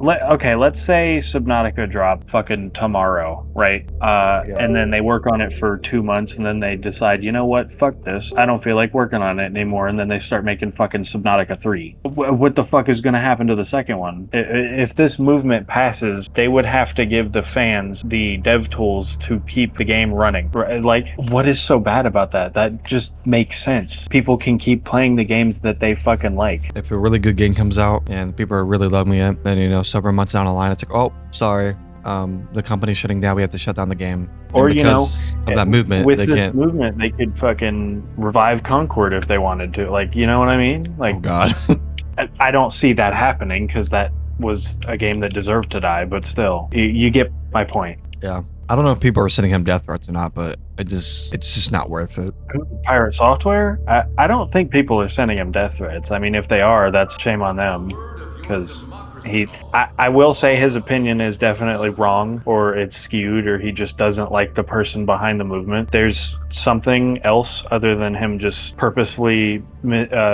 Okay, let's say Subnautica drop fucking tomorrow, right? Yeah. And then they work on it for 2 months, and then they decide, you know what, fuck this, I don't feel like working on it anymore, and then they start making fucking Subnautica 3. What the fuck is gonna happen to the second one? If this movement passes, they would have to give the fans the dev tools to keep the game running. Like, what is so bad about that? That just makes sense. People can keep playing the games that they fucking like. If a really good game comes out and people are really loving it, then several months down the line, it's like, oh, sorry, the company's shutting down. We have to shut down the game. And Or, because of that movement, with they this can't. movement, they could fucking revive Concord if they wanted to. Like, you know what I mean? Oh Like, God. I don't see that happening because that was a game that deserved to die, but still, you get my point. Yeah. I don't know if people are sending him death threats or not, but it's just not worth it. Pirate Software? I don't think people are sending him death threats. I mean, if they are, that's shame on them. Because I will say his opinion is definitely wrong, or it's skewed, or he just doesn't like the person behind the movement. There's something else other than him just purposefully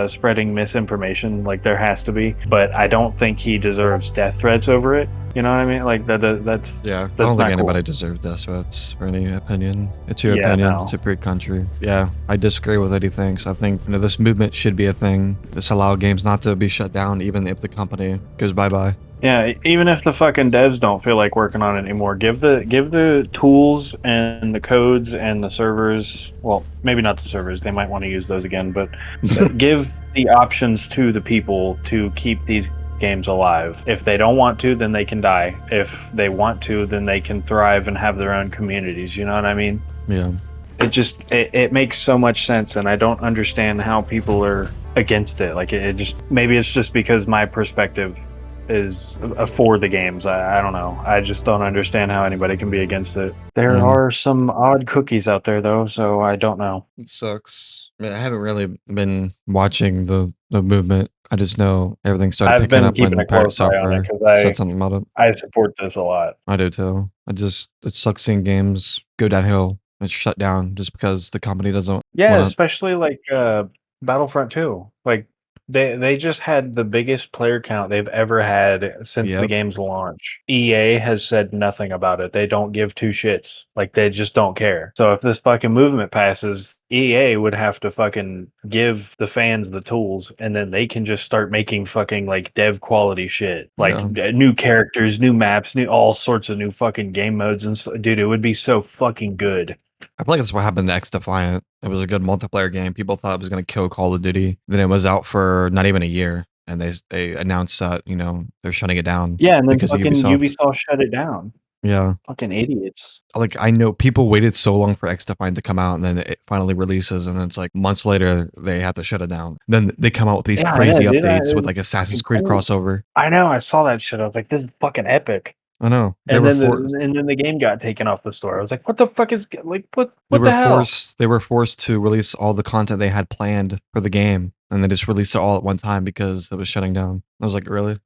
spreading misinformation. Like, there has to be, but I don't think he deserves death threats over it. You know what I mean? Like that's Yeah, I that's don't think not anybody cool. deserves death threats for any opinion. It's your Yeah, opinion. no. It's a free country. Yeah, I disagree with what he thinks. I think this movement should be a thing. This allow games not to be shut down, even if the company goes bye bye. Yeah, even if the fucking devs don't feel like working on it anymore, give the tools and the codes and the servers. Well, maybe not the servers. They might want to use those again, but give the options to the people to keep these games alive. If they don't want to, then they can die. If they want to, then they can thrive and have their own communities. You know what I mean? Yeah. It makes so much sense, and I don't understand how people are against it. Like, it just, maybe it's just because my perspective is for the games. I don't know. I just don't understand how anybody can be against it. There Yeah. are some odd cookies out there though, so I don't know. It sucks. I mean, I haven't really been watching the movement. I just know everything started I've picking been up keeping when a Pirate close eye on it Software because said something about it. I support this a lot. I do too. It sucks seeing games go downhill and shut down just because the company doesn't Yeah, want to. especially like Battlefront 2. Like, they just had the biggest player count they've ever had since the Yep. game's launch. EA has said nothing about it. They don't give two shits. Like, they just don't care. So if this fucking movement passes, EA would have to fucking give the fans the tools, and then they can just start making fucking like dev quality shit. Like, Yeah. new characters, new maps, new all sorts of new fucking game modes and dude, it would be so fucking good. I feel like that's what happened to X Defiant. It was a good multiplayer game. People thought it was going to kill Call of Duty. Then it was out for not even a year, and they announced that they're shutting it down Yeah, and then because of fucking Ubisoft. Ubisoft shut it down. Yeah, Fucking idiots. like I know people waited so long for X Defiant to come out, and then it finally releases, and it's like months later they have to shut it down. Then they come out with these Yeah, I know, crazy dude. updates with It's like Assassin's fucking Creed cool. crossover. I know. I saw that shit. I was like, "This is fucking epic." I know And then the game got taken off the store. I was like, "What the fuck is like what the hell?" they were forced to release all the content they had planned for the game, and they just released it all at one time because it was shutting down. I was like, really?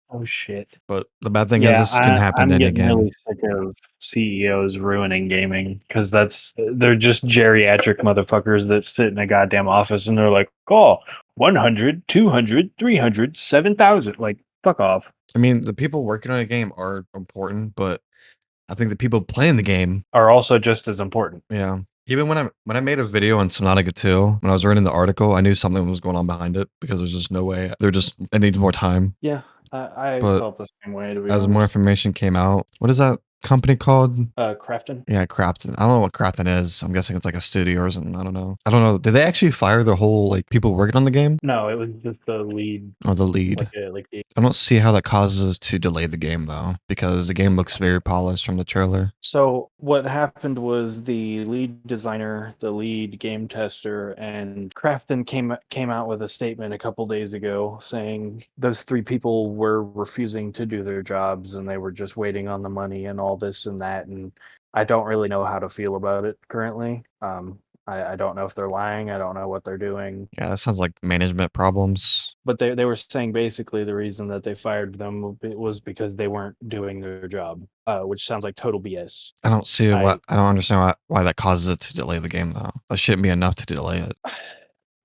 Oh shit. But the bad thing is Yeah, this can happen to I'm any getting game. really sick of CEOs ruining gaming because they're just geriatric motherfuckers that sit in a goddamn office and they're like, "Oh, 100, 200, 300, 7,000." Like, fuck off. I mean, the people working on a game are important, but I think the people playing the game, Are also just as important. yeah. Even when I made a video on Subnautica 2, when I was reading the article, I knew something was going on behind it because there's just no way. It needs more time. Yeah, I But felt the same way, to be as more honest. information came out, what is that company called? Crafton? Yeah, Crafton. I don't know what Crafton is. I'm guessing it's like a studio or something. I don't know. I don't know. Did they actually fire their whole like people working on the game No, it was just the lead, or the lead? like the. I don't see how that causes us to delay the game though, because the game looks very polished from the trailer. So what happened was the lead designer, the lead game tester, and Crafton came out with a statement a couple days ago saying those three people were refusing to do their jobs and they were just waiting on the money and all this and that. And I don't really know how to feel about it currently. I don't know if they're lying. I don't know what they're doing. Yeah, that sounds like management problems. But they were saying basically the reason that they fired them was because they weren't doing their job, which sounds like total BS. I don't understand why that causes it to delay the game though. That shouldn't be enough to delay it.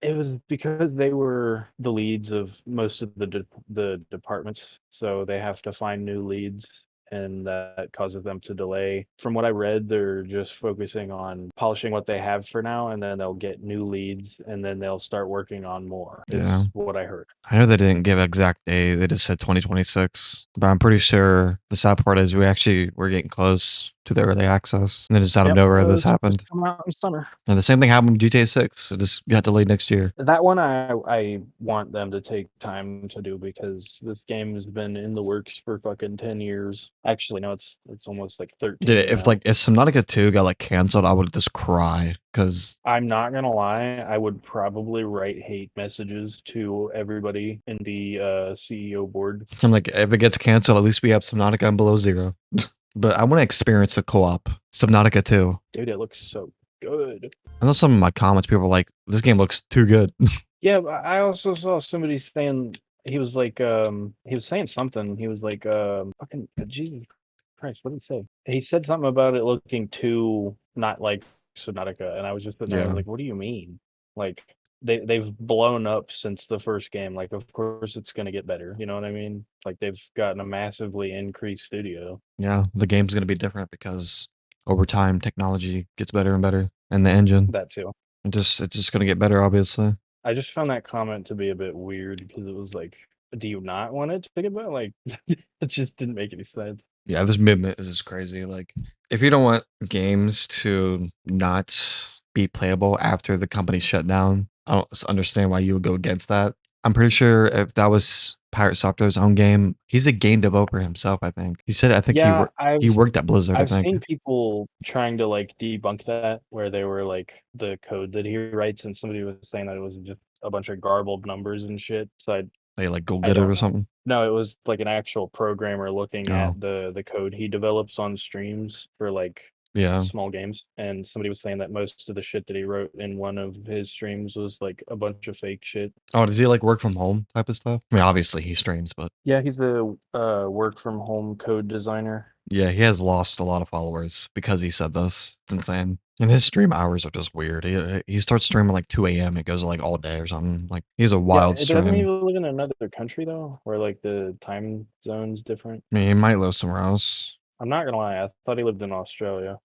It was because they were the leads of most of the departments, so they have to find new leads, and that causes them to delay. From what I read, they're just focusing on polishing what they have for now, and then they'll get new leads, and then they'll start working on more, Yeah. is what I heard. I know they didn't give an exact date. They just said 2026. But I'm pretty sure the sad part is we're getting close to the early access. And then just out of Yep, nowhere, it this was supposed happened. to come out in summer. And the same thing happened with GTA 6. It just got delayed next year. That one I want them to take time to do because this game has been in the works for fucking 10 years. Actually, no, it's almost like Did 13 it, now. if Subnautica 2 got like canceled, I would just cry because I'm not gonna lie, I would probably write hate messages to everybody in the CEO board. I'm like, if it gets canceled, at least we have Subnautica and Below Zero. But I want to experience the co-op Subnautica 2. Dude, it looks so good. I know some of my comments, people were like, this game looks too good. Yeah, but I also saw somebody saying he was saying something. He was like fucking Jesus Christ, what did he say? He said something about it looking too not like Subnautica, and I was just sitting there, I was Yeah. like, what do you mean? Like they've blown up since the first game. Like of course it's gonna get better. You know what I mean? Like they've gotten a massively increased studio. Yeah, the game's going to be different because over time technology gets better and better and the engine. That too. It's just going to get better obviously. I just found that comment to be a bit weird because it was like, do you not want it to get better? Like it just didn't make any sense. Yeah, this movement is just crazy. Like, if you don't want games to not be playable after the company shut down, I don't understand why you would go against that. I'm pretty sure if that was Pirate Software's own game, he's a game developer himself. I think he said. I think Yeah, he worked at Blizzard. I I've think. seen people trying to like debunk that, where they were like the code that he writes, and somebody was saying that it was just a bunch of garbled numbers and shit. So They like go I get it don't or know. something. No, it was like an actual programmer looking Oh, at the code he develops on streams for like yeah. small games, and somebody was saying that most of the shit that he wrote in one of his streams was like a bunch of fake shit. Oh, does he like work from home type of stuff? I mean, obviously he streams, but Yeah, he's a work from home code designer. yeah, he has lost a lot of followers because he said this. It's insane. And his stream hours are just weird. He starts streaming like 2 a.m. It goes like all day or something. Like he's a Yeah, wild it doesn't stream. even live in another country though, where like the time zone's different. I mean, he might live somewhere else. I'm not gonna lie, I thought he lived in Australia.